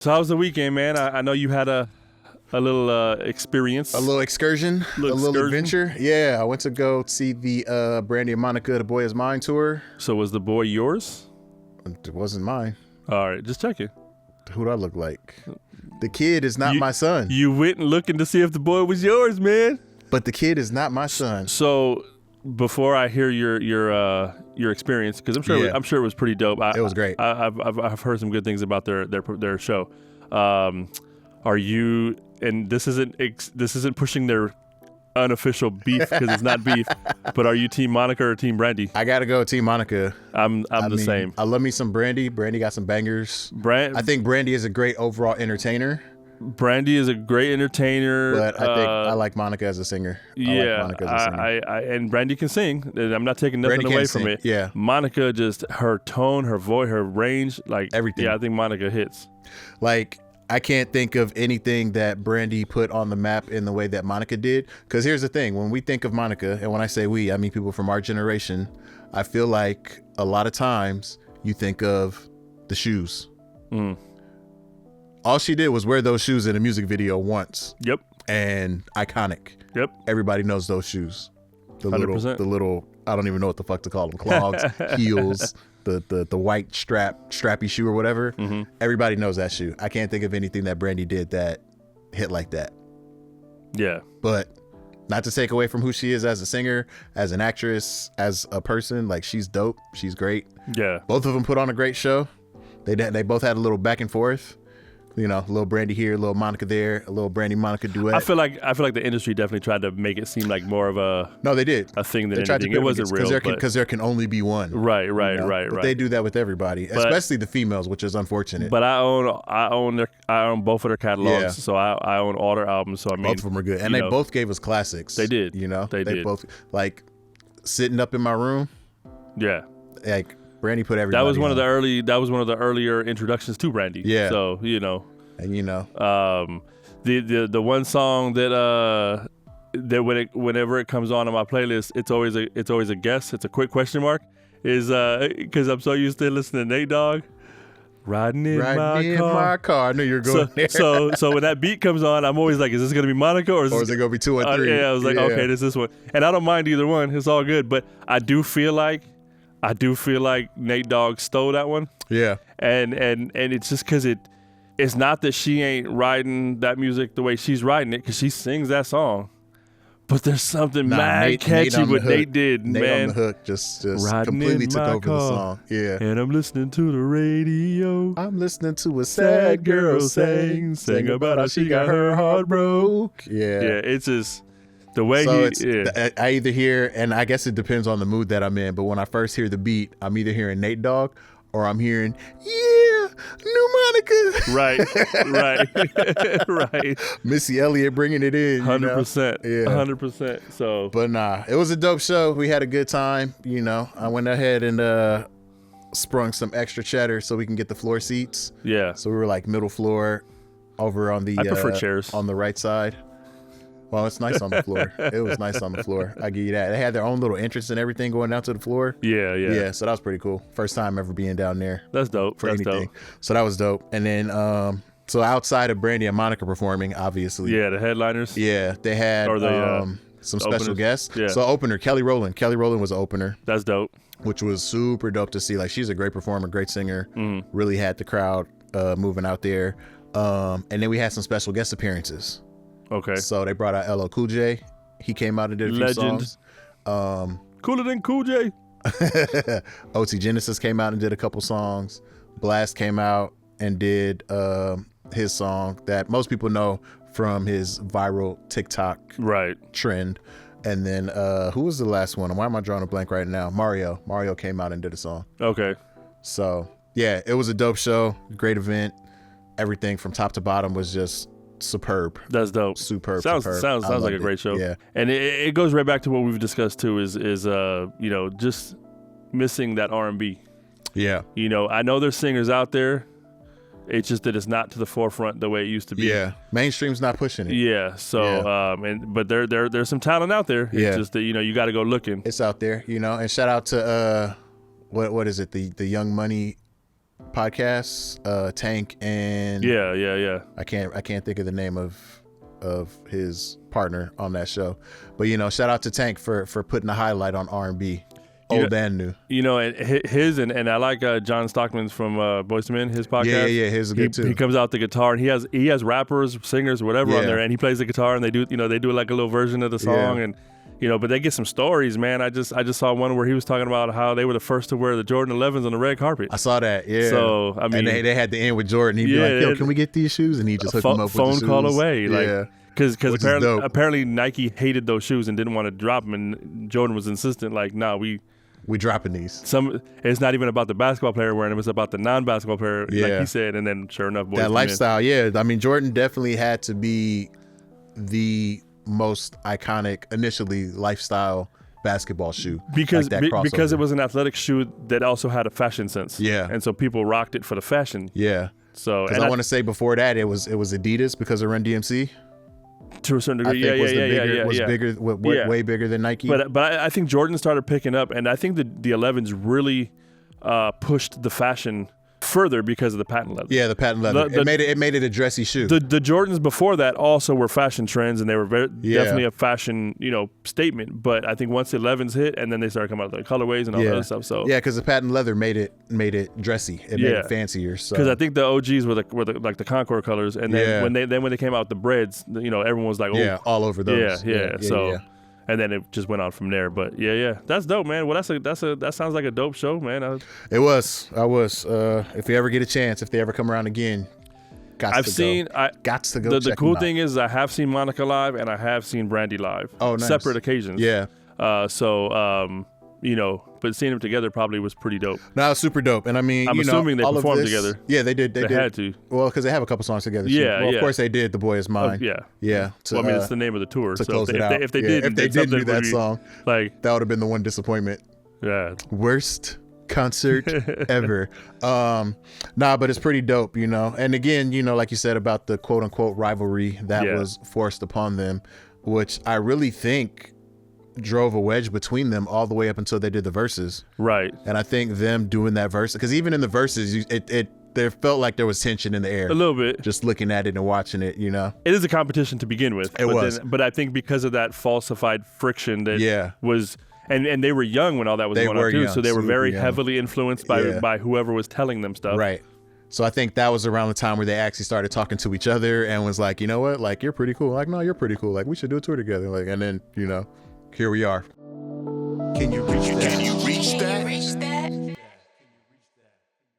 So how was the weekend, man? I know you had a little experience. A little excursion, a little adventure. Yeah, I went to go see the Brandy and Monica, The Boy Is Mine tour. So was the boy yours? It wasn't mine. All right, just checking. Who do I look like? The kid is not my son. You went looking to see if the boy was yours, man. But the kid is not my son. So before I hear your experience, because I'm sure it was pretty dope. It was great. I've heard some good things about their show. Are you? And this isn't pushing their unofficial beef because it's not beef. But are you Team Monica or Team Brandy? I gotta go Team Monica. I'm the same. I love me some Brandy. Brandy got some bangers. I think Brandy is a great overall entertainer. Brandy is a great entertainer, but I think I like Monica as a singer. And Brandy can sing. I'm not taking nothing away from it. Yeah, Monica, just her tone, her voice, her range, like everything. Yeah, I think Monica hits. Like, I can't think of anything that Brandy put on the map in the way that Monica did. Because here's the thing: when we think of Monica, and when I say we, I mean people from our generation. I feel like a lot of times you think of the shoes. Mm. All she did was wear those shoes in a music video once. Yep. And iconic. Yep. Everybody knows those shoes. The 100%. the little, I don't even know what the fuck to call them. Clogs, heels, the white strappy shoe or whatever. Mm-hmm. Everybody knows that shoe. I can't think of anything that Brandy did that hit like that. Yeah. But not to take away from who she is as a singer, as an actress, as a person. Like, she's dope. She's great. Yeah. Both of them put on a great show. They both had a little back and forth. You know, a little Brandy here, a little Monica there, a little Brandy Monica duet. I feel like the industry definitely tried to make it seem like more of a they did a thing than anything. It wasn't real because there can only be one. Right. But they do that with everybody, especially the females, which is unfortunate. But I own both of their catalogs, so I own all their albums. So I mean, both of them are good, and they both gave us classics. They did. You know, they did. Both, like, Sitting Up in My Room. Yeah. Like, Brandy put everybody. That was one of the earlier introductions to Brandy. Yeah. So and the one song that whenever it comes on my playlist, it's always a guess. It's a quick question mark. Is because I'm so used to listening to Nate Dogg. Riding in my car. I knew you were going there. So when that beat comes on, I'm always like, is this gonna be Monica or is it gonna be 2 or 3? Yeah, I was like, okay, this one, and I don't mind either one. It's all good. But I do feel like Nate Dogg stole that one. Yeah. And it's just because it's not that she ain't writing that music the way she's writing it, because she sings that song. But there's something catchy what Nate did, Nate man. On the hook just completely took over the song. Yeah. And I'm listening to the radio. I'm listening to a sad girl sing about how she got her heart broke. Yeah. Yeah, it's just the way I either hear, and I guess it depends on the mood that I'm in, but when I first hear the beat, I'm either hearing Nate Dogg or I'm hearing, New Monica. Right. Missy Elliott bringing it in. 100%. Yeah. 100%. So, but nah, it was a dope show. We had a good time. I went ahead and sprung some extra cheddar so we can get the floor seats. Yeah. So we were like middle floor over on the I prefer chairs on the right side. Well, it's nice on the floor. It was nice on the floor. I give you that. They had their own little entrance and everything going down to the floor. Yeah. So that was pretty cool. First time ever being down there. That's dope. That's anything. Dope. So that was dope. And then, so outside of Brandy and Monica performing, obviously. Yeah, the headliners. Yeah, they had some special guests. Yeah. So opener, Kelly Rowland. Kelly Rowland was an opener. That's dope. Which was super dope to see. Like, she's a great performer, great singer. Really had the crowd moving out there. And then we had some special guest appearances. Okay. So they brought out LL Cool J. He came out and did a few songs. Cooler than Cool J. OT Genesis came out and did a couple songs. Blast came out and did his song that most people know from his viral TikTok trend. And then who was the last one? Why am I drawing a blank right now? Mario. Mario came out and did a song. Okay. So yeah, it was a dope show. Great event. Everything from top to bottom was just superb. That's dope. Superb. Sounds like a great show. Yeah. And it goes right back to what we've discussed too, is just missing that R&B. Yeah. I know there's singers out there. It's just that it's not to the forefront the way it used to be. Yeah. Mainstream's not pushing it. Yeah. So but there's some talent out there. It's just that you got to go looking. It's out there, and shout out to what is it? The Young Money podcasts, Tank and yeah. I can't think of the name of his partner on that show, but shout out to Tank for putting a highlight on R&B, old and new. And his and I like John Stockman's from Boyz II Men, his podcast. Yeah, his is good too. He comes out the guitar and he has rappers, singers, whatever on there, and he plays the guitar and they do like a little version of the song and. But they get some stories, man. I just saw one where he was talking about how they were the first to wear the Jordan 11s on the red carpet. I saw that, yeah. So, I mean... And they had the end with Jordan. He'd be like, yo, can we get these shoes? And he just hooked them up with the shoes. Phone call away. Yeah. Because apparently Nike hated those shoes and didn't want to drop them. And Jordan was insistent, like, nah, we dropping these. It's not even about the basketball player wearing them. It's about the non-basketball player, like he said. And then sure enough, that lifestyle, I mean, Jordan definitely had to be the most iconic initially lifestyle basketball shoe because it was an athletic shoe that also had a fashion sense, and so people rocked it for the fashion. So because I want to say before that it was Adidas because of Run DMC to a certain degree. Way bigger than Nike. But I think Jordan started picking up, and I think the 11s really pushed the fashion further because of the patent leather. Yeah, the patent leather. It made it a dressy shoe. The Jordans before that also were fashion trends, and they were definitely a fashion statement. But I think once the 11s hit, and then they started coming out with the colorways and all that other stuff. So because the patent leather made it dressy. It made it fancier. Because I think the OGs were the Concord colors, and then when they came out with the breads, everyone was like, all over those. And then it just went on from there. But that's dope, man. Well, that sounds like a dope show, man. It was. If you ever get a chance, if they ever come around again, got to go. The cool thing is I have seen Monica live and I have seen Brandy live. Oh, nice. Separate occasions. Yeah. But seeing them together probably was pretty dope. No, super dope. And I mean, I'm assuming they performed together. Yeah, they did. They had to. Well, because they have a couple songs together. Yeah, Of course they did. The Boy Is Mine. Yeah. I mean, it's the name of the tour. To so close it out. If they did do that song, like that would have been the one disappointment. Yeah. Worst concert ever. But it's pretty dope, And again, like you said about the quote unquote rivalry that was forced upon them, which I really think drove a wedge between them all the way up until they did the verses. Right. And I think them doing that verse, because even in the verses, there felt like there was tension in the air. A little bit. Just looking at it and watching it, It is a competition to begin with. But I think because of that falsified friction that was... And they were young when all that was going on too, so they were very heavily influenced by whoever was telling them stuff. Right. So I think that was around the time where they actually started talking to each other and was like, you know what, like, you're pretty cool. Like, no, you're pretty cool. Like, we should do a tour together. Like, and then, here we are. Can you reach that?